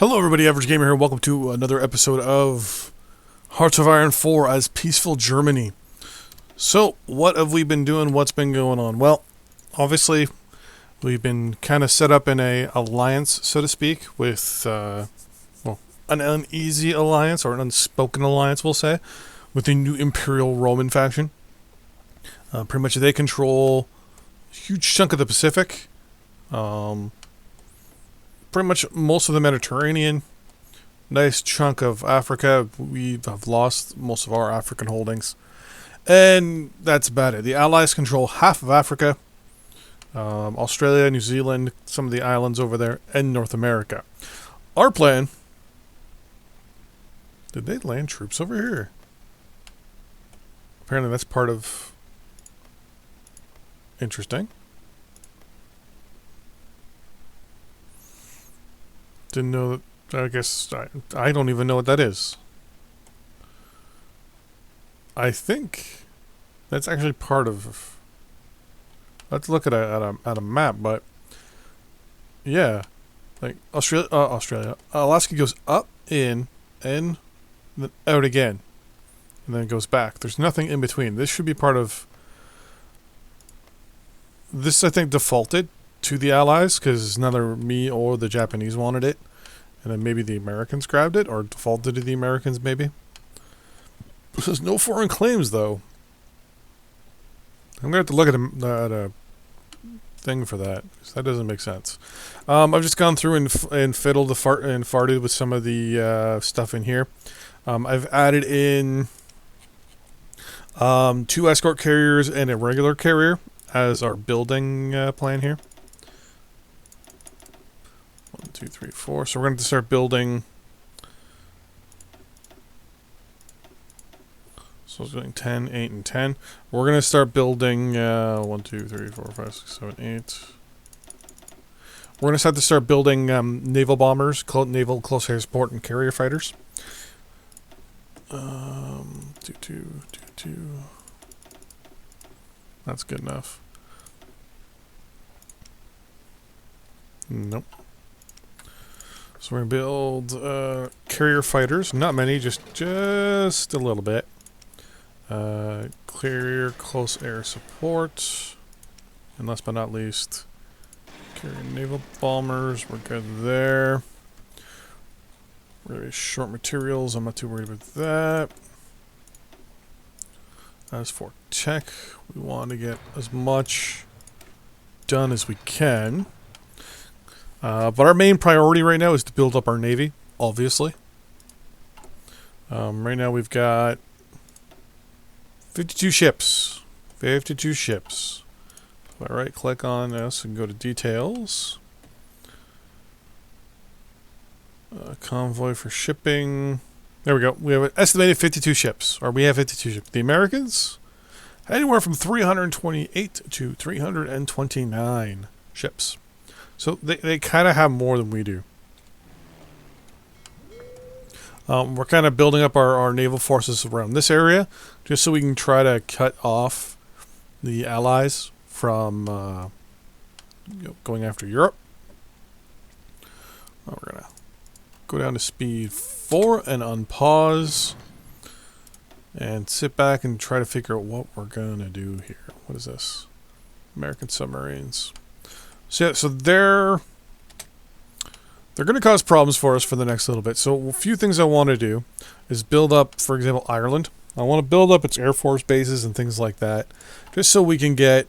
Hello everybody, Average Gamer here. Welcome to another episode of Hearts of Iron 4 as Peaceful Germany. So, what have we been doing? What's been going on? Well, obviously, we've been kind of set up in a alliance, so to speak, with, an uneasy alliance, or an unspoken alliance, we'll say, with the new Imperial Roman faction. Pretty much they control a huge chunk of the Pacific. Pretty much most of the Mediterranean, nice chunk of Africa. We have lost most of our African holdings, and that's about it. The Allies control half of Africa, Australia, New Zealand, some of the islands over there, and North America. Our plan... Did they land troops over here? Apparently that's part of... Interesting. Didn't know that. I guess I don't even know what that is. I think that's actually part of... Let's look at a map, but... Yeah. Like, Australia. Alaska goes up, in, and then out again. And then it goes back. There's nothing in between. This should be part of... This, I think, defaulted to the Allies, because neither me or the Japanese wanted it. And then maybe the Americans grabbed it, or defaulted to the Americans, maybe. There's no foreign claims, though. I'm going to have to look at a thing for that, because that doesn't make sense. I've just gone through and fiddled and farted with some of the stuff in here. I've added in 2 escort carriers and a regular carrier as our building plan here. 1, 2, 3, 4. So we're going to start building. So it's doing 10, 8, and 10. We're going to start building 1, 2, 3, 4, 5, 6, 7, 8. We're going to have to start building naval bombers, naval close air support, and carrier fighters. 2, 2, 2, 2. That's good enough. Nope. So we're going to build carrier fighters. Not many, just a little bit. Carrier close air support. And last but not least, carrier naval bombers. We're good there. Very short materials. I'm not too worried about that. As for tech, we want to get as much done as we can. But our main priority right now is to build up our navy, obviously. Right now we've got 52 ships. 52 ships. So I right click on this and go to details. Convoy for shipping. There we go. We have an estimated 52 ships. Or we have 52 ships. The Americans, anywhere from 328 to 329 ships. So they kind of have more than we do. We're kind of building up our naval forces around this area, just so we can try to cut off the Allies from going after Europe. We're going to go down to speed 4 and unpause. And sit back and try to figure out what we're going to do here. What is this? American submarines. So yeah, so they're going to cause problems for us for the next little bit. So a few things I want to do is build up, for example, Ireland. I want to build up its Air Force bases and things like that, just so we can get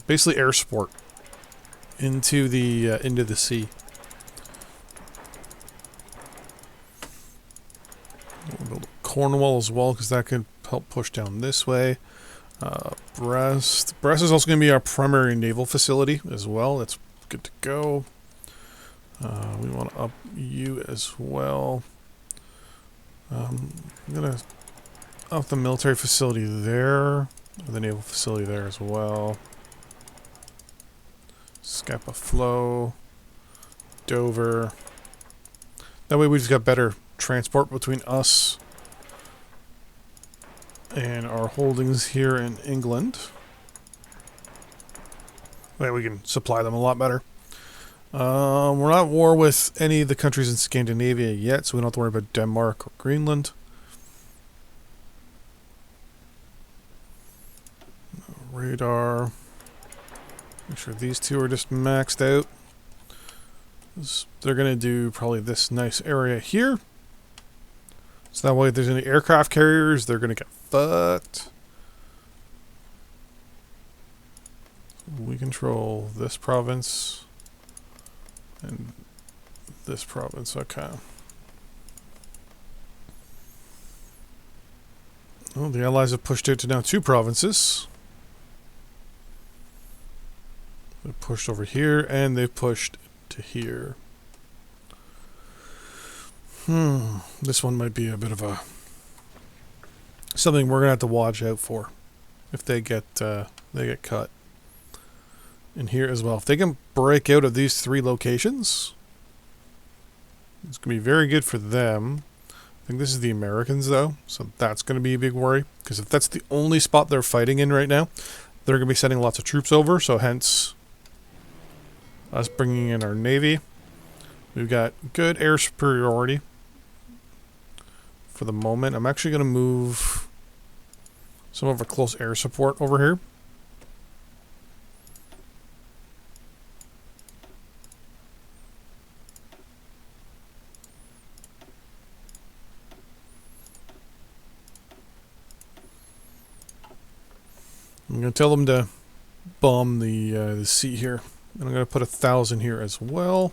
basically air support into the sea. We'll build Cornwall as well, because that could help push down this way. Brest is also going to be our primary naval facility as well. That's good to go. We want to up you as well. I'm going to up the military facility there. The naval facility there as well. Scapa Flow. Dover. That way we just got better transport between us and our holdings here in England. That way we can supply them a lot better. We're not at war with any of the countries in Scandinavia yet, so we don't have to worry about Denmark or Greenland. Radar. Make sure these two are just maxed out. They're going to do probably this nice area here. So that way if there's any aircraft carriers, they're going to get fucked. We control this province and this province. Okay. Well, the Allies have pushed out to now 2 provinces. They pushed over here and they pushed to here. This one might be a bit of a something we're gonna have to watch out for if they get cut. And here as well, if they can break out of these 3 locations, it's gonna be very good for them. I think this is the Americans though, so that's gonna be a big worry because if that's the only spot they're fighting in right now, they're gonna be sending lots of troops over. So hence us bringing in our navy. We've got good air superiority for the moment. I'm actually going to move some of our close air support over here. I'm going to tell them to bomb the sea here. And I'm going to put 1,000 here as well.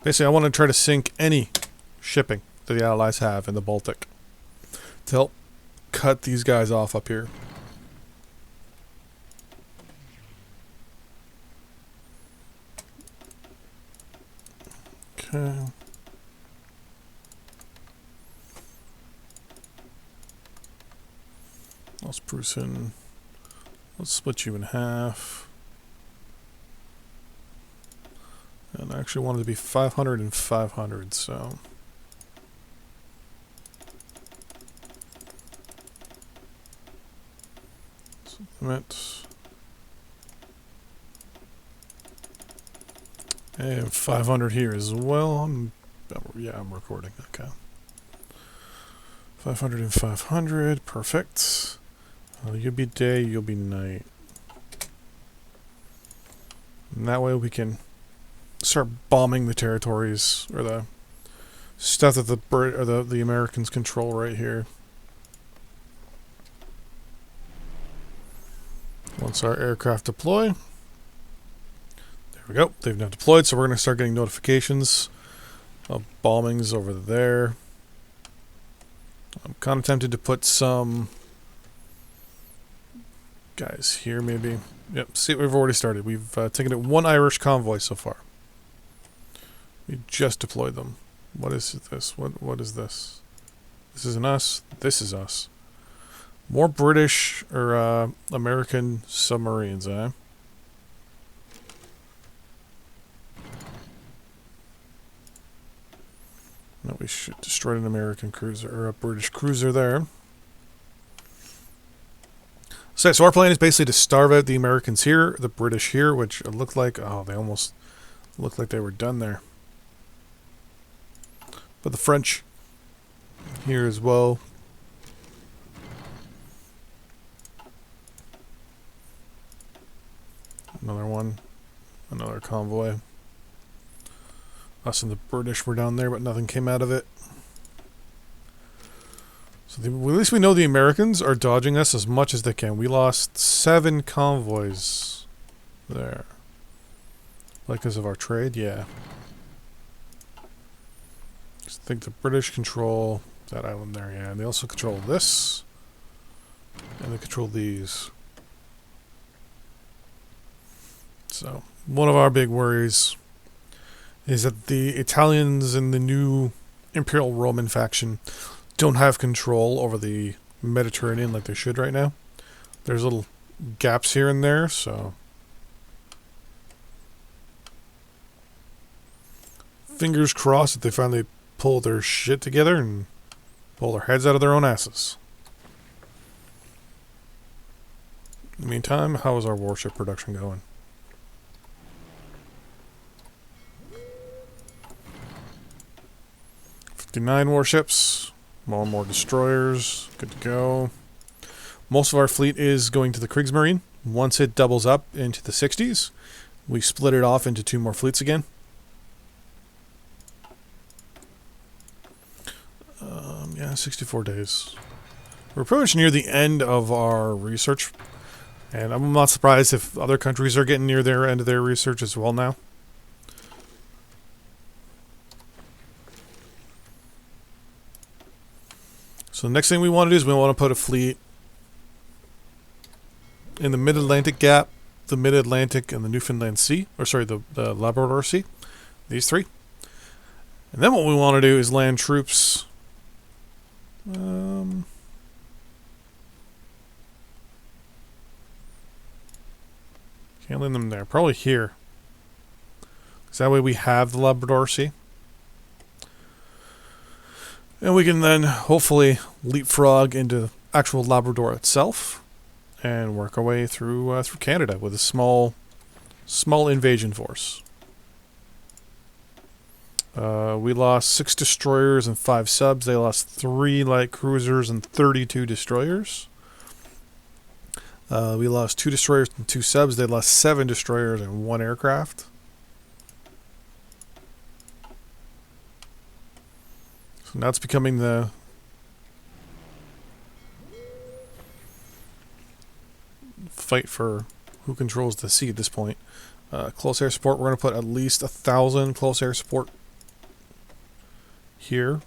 Basically, I want to try to sink any shipping that the Allies have in the Baltic to help cut these guys off up here. Okay. Ostpreußen. Let's split you in half. And I actually wanted to be 500 and 500, so... And 500 here as well. Yeah, I'm recording. Okay. 500 and 500. Perfect. You'll be day, you'll be night. And that way we can start bombing the territories or the stuff that the Americans control right here. Once our aircraft deploy, there we go. They've now deployed, so we're going to start getting notifications of bombings over there. I'm kind of tempted to put some guys here, maybe. Yep, see, we've already started. We've taken out 1 Irish convoy so far. We just deployed them. What is this? What is this? This isn't us. This is us. More British or American submarines, eh? No, we should destroy an American cruiser or a British cruiser there. So our plan is basically to starve out the Americans here, the British here, which it looked like, oh, they almost looked like they were done there. But the French here as well. Another one. Another convoy. Us and the British were down there, but nothing came out of it. So at least we know the Americans are dodging us as much as they can. We lost 7 convoys there. Like because of our trade? Yeah. I think the British control that island there, yeah. And they also control this. And they control these. So, one of our big worries is that the Italians and the new Imperial Roman faction don't have control over the Mediterranean like they should right now. There's little gaps here and there, so... Fingers crossed that they finally pull their shit together and pull their heads out of their own asses. In the meantime, how is our warship production going? "59 warships, more and more destroyers, good to go. Most of our fleet is going to the Kriegsmarine. Once it doubles up into the 60s, we split it off into 2 more fleets again. Yeah, 64 days. We're pretty much near the end of our research, and I'm not surprised if other countries are getting near their end of their research as well now. So the next thing we want to do is we want to put a fleet in the Mid-Atlantic Gap, the Mid-Atlantic, and the Newfoundland Sea, or sorry, the Labrador Sea. These 3. And then what we want to do is land troops. Can't land them there. Probably here. Because that way we have the Labrador Sea. And we can then hopefully leapfrog into actual Labrador itself and work our way through Canada with a small invasion force. We lost 6 destroyers and 5 subs. They lost 3 light cruisers and 32 destroyers. We lost 2 destroyers and 2 subs. They lost 7 destroyers and 1 aircraft. So now it's becoming the fight for who controls the sea at this point. Close air support, we're going to put at least 1,000 close air support here.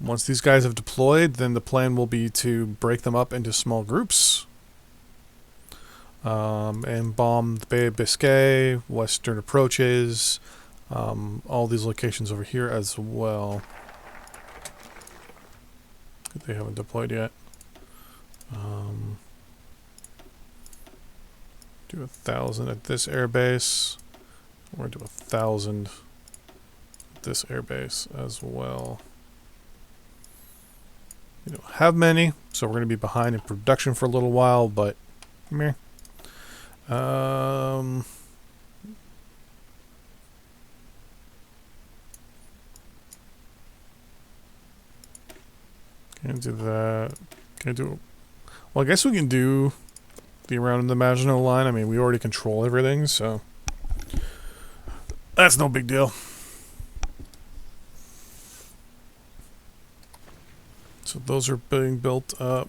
Once these guys have deployed, then the plan will be to break them up into small groups and bomb the Bay of Biscay, western approaches, all these locations over here as well. They haven't deployed yet. Do 1,000 at this airbase. We're going to do 1,000 at this airbase as well. We don't have many, so we're going to be behind in production for a little while, but meh. Can't do that. Can't do. Well, I guess we can do the around the Maginot Line. I mean, we already control everything, so that's no big deal. So those are being built up.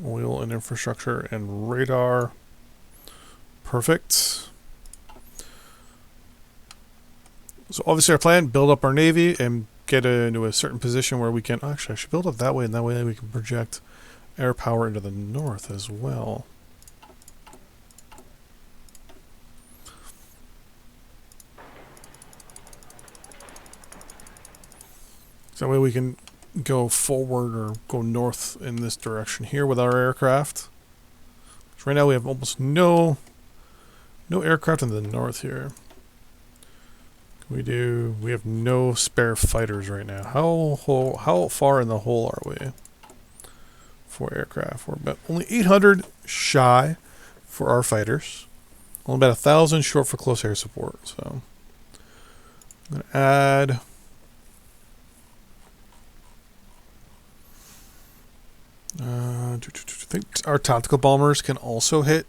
Oil and infrastructure and radar. Perfect. So obviously our plan, build up our navy and get into a certain position where we can... Actually, I should build up that way, and that way we can project air power into the north as well. So that way we can go forward or go north in this direction here with our aircraft. So right now we have almost no aircraft in the north here. We have no spare fighters right now. How far in the hole are we for aircraft? We're about only 800 shy for our fighters. Only about 1,000 short for close air support. So I'm going to add... I think our tactical bombers can also hit.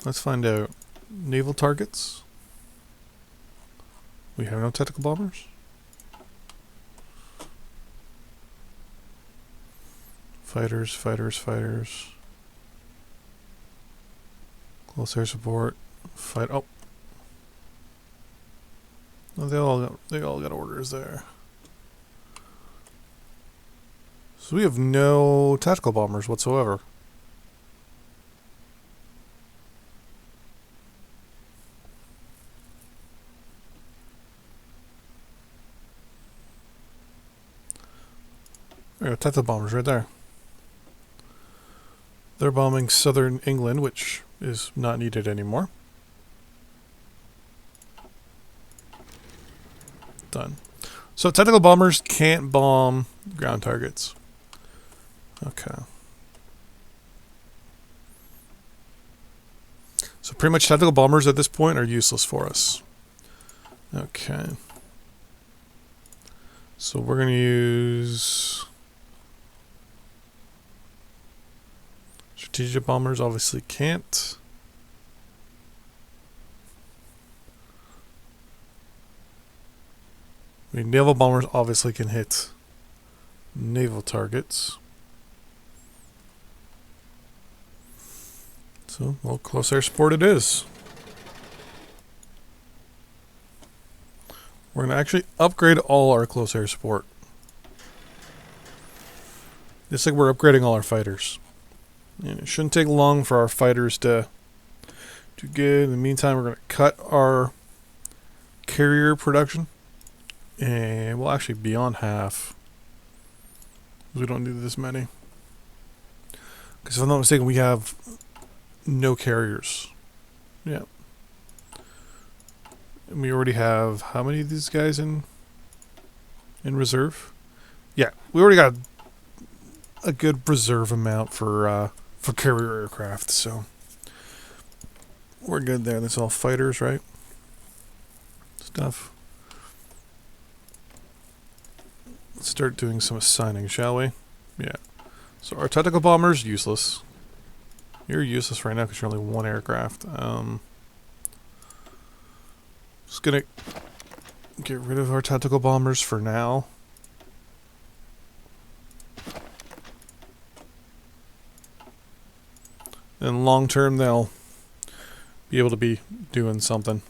Let's find out. Naval targets. We have no tactical bombers. Fighters. Close air support. Oh. Oh, they all got orders there. So we have no tactical bombers whatsoever. There are tactical bombers right there. They're bombing southern England, which is not needed anymore. Done. So tactical bombers can't bomb ground targets. Okay. So pretty much tactical bombers at this point are useless for us. Okay. So we're going to use strategic bombers. Obviously can't. I mean, naval bombers obviously can hit naval targets. So, well, close air support it is. We're going to actually upgrade all our close air support. It's like we're upgrading all our fighters. And it shouldn't take long for our fighters to do good. In the meantime, we're going to cut our carrier production. And we'll actually be on half. We don't need this many. Because if I'm not mistaken, we have no carriers. Yeah. And we already have how many of these guys in reserve? Yeah, we already got a good reserve amount for carrier aircraft, so we're good there. That's all fighters, right? Stuff. Let's start doing some assigning, shall we? Yeah. So our tactical bombers, useless. You're useless right now because you're only one aircraft. Just gonna get rid of our tactical bombers for now. And long term, they'll be able to be doing something.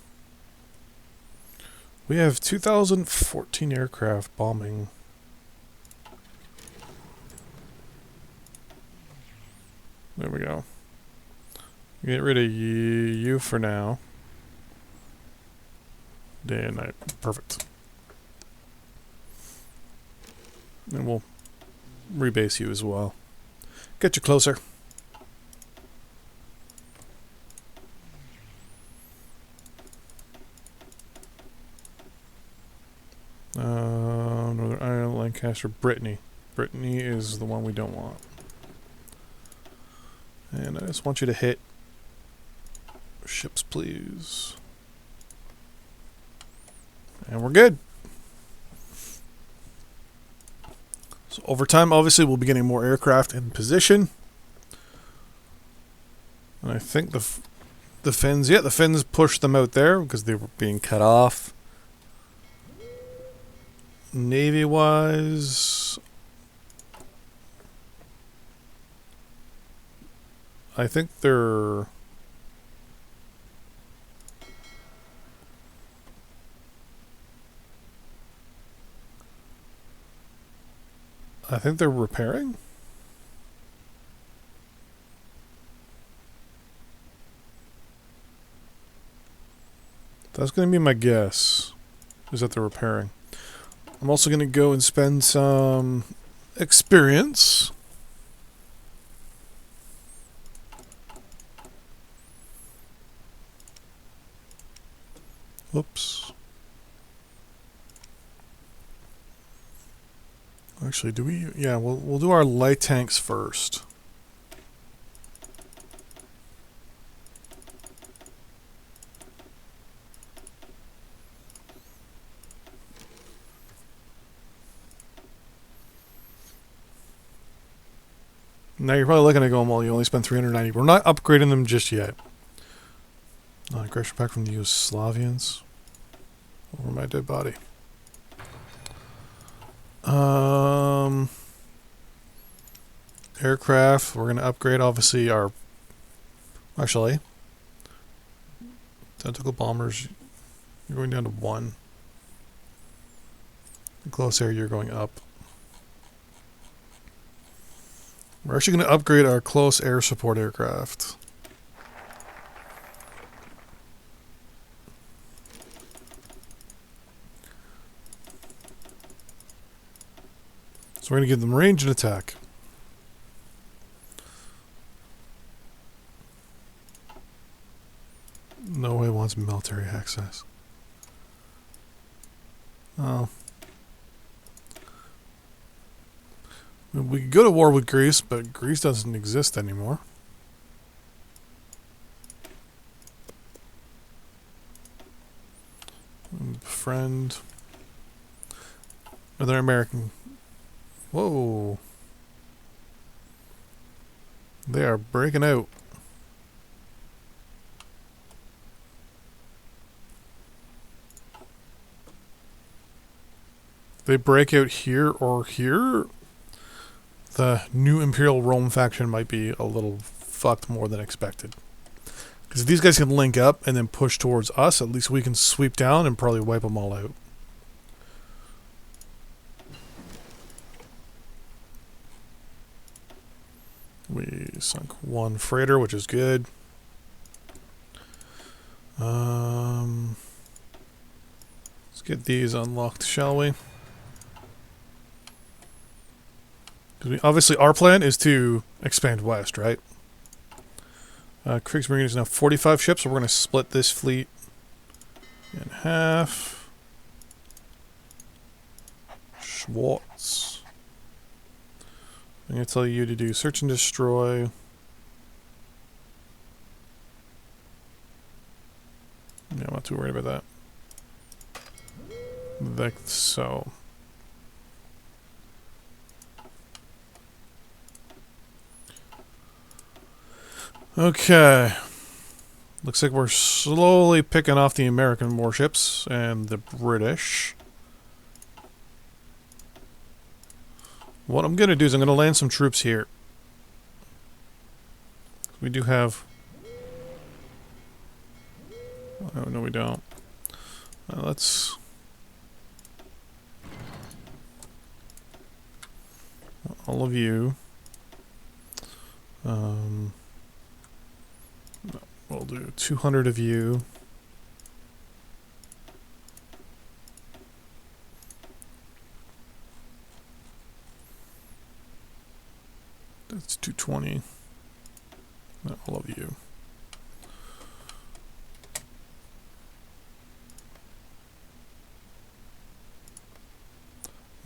We have 2014 aircraft bombing. There we go. Get rid of you for now. Day and night. Perfect. And we'll rebase you as well. Get you closer. Northern Ireland, Lancaster, Brittany. Brittany is the one we don't want. And I just want you to hit ships, please. And we're good. So over time, obviously, we'll be getting more aircraft in position. And I think the Finns, yeah, the Finns pushed them out there because they were being cut off. Navy-wise, I think they're... repairing? That's going to be my guess, is that they're repairing. I'm also going to go and spend some experience. Whoops. Actually, do we... Yeah, we'll do our light tanks first. Now you're probably looking at going, well, you only spent 390. We're not upgrading them just yet. Aggression back from the Yugoslavians. Over my dead body. Aircraft. We're going to upgrade, obviously, our... Actually. Tactical bombers. You're going down to 1. The close air, you're going up. We're actually going to upgrade our close air support aircraft. So we're going to give them range and attack. No way wants military access. Oh. We could go to war with Greece, but Greece doesn't exist anymore. Friend. Another American. Whoa. They are breaking out. They break out here or here. The new Imperial Rome faction might be a little fucked more than expected. Because if these guys can link up and then push towards us, at least we can sweep down and probably wipe them all out. We sunk one freighter, which is good. Let's get these unlocked, shall we? Obviously, our plan is to expand west, right? Kriegsmarine is now 45 ships, so we're going to split this fleet in half. Schwartz. I'm going to tell you to do search and destroy. Yeah, I'm not too worried about that. Like so. Okay. Looks like we're slowly picking off the American warships and the British. What I'm going to do is I'm going to land some troops here. We do have... Oh, no, we don't. Let's... All of you. We'll do 200 of you. That's 220. All of you.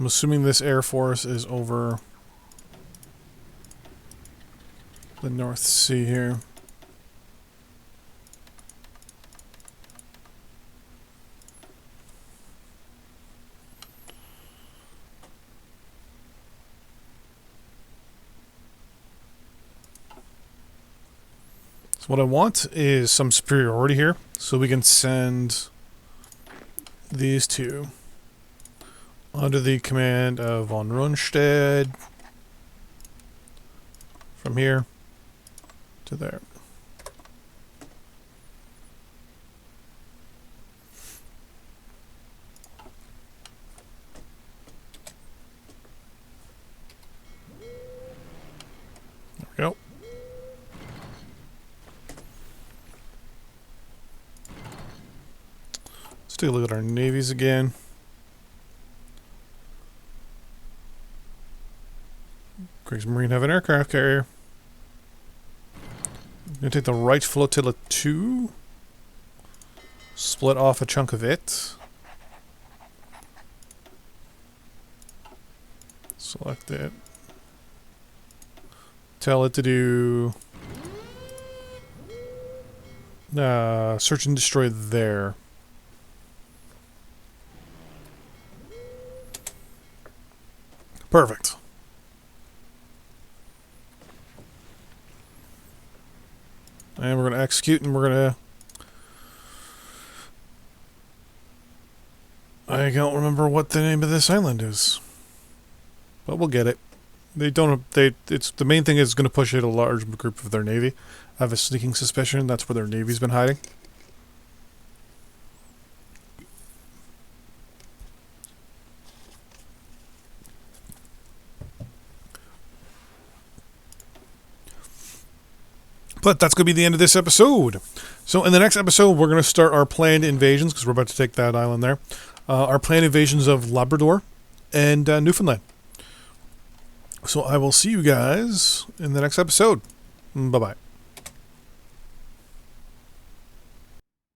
I'm assuming this Air Force is over the North Sea here. So what I want is some superiority here, so we can send these two under the command of von Rundstedt from here to there. There we go. Let's take a look at our navies again. Kriegsmarine have an aircraft carrier. I'm going to take the right flotilla 2. Split off a chunk of it. Select it. Tell it to do... search and destroy there. Perfect. And we're going to execute, and we're going to... I don't remember what the name of this island is. But we'll get it. They don't... It's the main thing is going to push out a large group of their navy. I have a sneaking suspicion that's where their navy's been hiding. But that's going to be the end of this episode. So in the next episode, we're going to start our planned invasions, because we're about to take that island there. Our planned invasions of Labrador and Newfoundland. So I will see you guys in the next episode. Bye-bye.